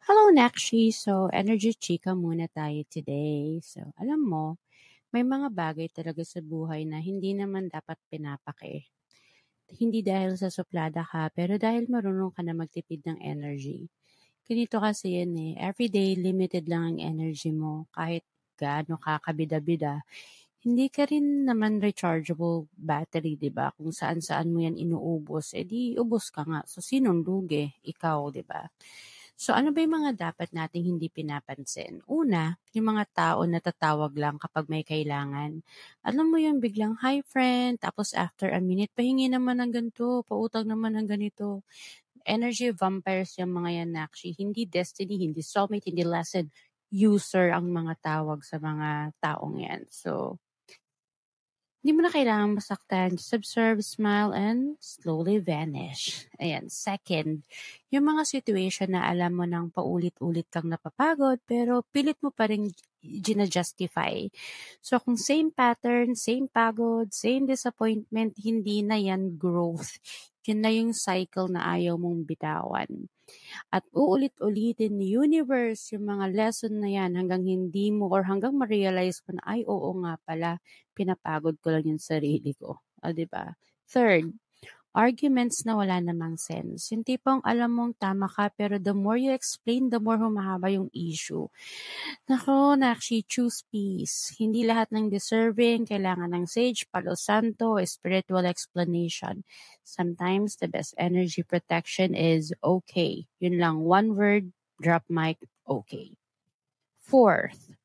Hello, Nakshi. So, energy chika muna tayo today. So, alam mo, may mga bagay talaga sa buhay na hindi naman dapat pinapaki. Hindi dahil sa suplada ka, pero dahil marunong ka na magtipid ng energy. Ganito kasi yan eh. Everyday, limited lang ang energy mo. Kahit gaano ka kabida-bida, hindi ka rin naman rechargeable battery, di ba? Kung saan-saan mo yan inuubos, edi ubos ka nga. So, sinong lugi? Ikaw, di ba? So ano ba yung mga dapat nating hindi pinapansin? Una, yung mga tao na tatawag lang kapag may kailangan. Alam mo yung biglang, "Hi friend," tapos after a minute, "Pahingi naman ng ganito, pautang naman ng ganito." Energy vampires yung mga yan actually. Hindi destiny, hindi soulmate, hindi lesson. User ang mga tawag sa mga taong yan. So, hindi mo na kailangang masaktan. Just observe, smile, and slowly vanish. Ayan. Second, yung mga situation na alam mo nang paulit-ulit kang napapagod pero pilit mo pa rin gina-justify. So kung same pattern, same pagod, same disappointment, hindi na yan growth. Yun na yung cycle na ayaw mong bitawan. At uulit-ulitin ni universe yung mga lesson na yan hanggang hindi mo or hanggang ma-realize mo na, ay, oo nga pala, pinapagod ko lang yung sarili ko. O, di ba? Third, arguments na wala namang sense. Yung tipong alam mong tama ka pero the more you explain, the more humahaba yung issue. Nako, Nakshi, choose peace. Hindi lahat ng deserving kailangan ng sage, palo santo, spiritual explanation. Sometimes the best energy protection is okay. Yun lang, one word, drop mic, okay. Fourth,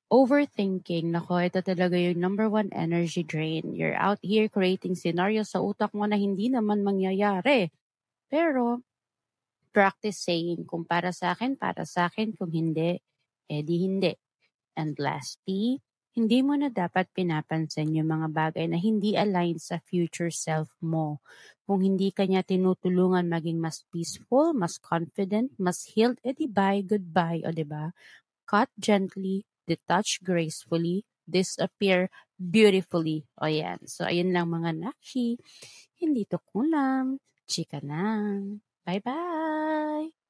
overthinking. Nako, ito talaga yung number one energy drain. You're out here creating scenarios sa utak mo na hindi naman mangyayari. Pero, practice saying, kung para sa akin, kung hindi, edi hindi. And lastly, hindi mo na dapat pinapansin yung mga bagay na hindi align sa future self mo. Kung hindi ka niya tinutulungan maging mas peaceful, mas confident, mas healed, edi bye, goodbye, o diba? Cut gently, detach gracefully, disappear beautifully. O yan. So, ayun lang mga nakshi. Hindi to kulam. Chika na. Bye-bye!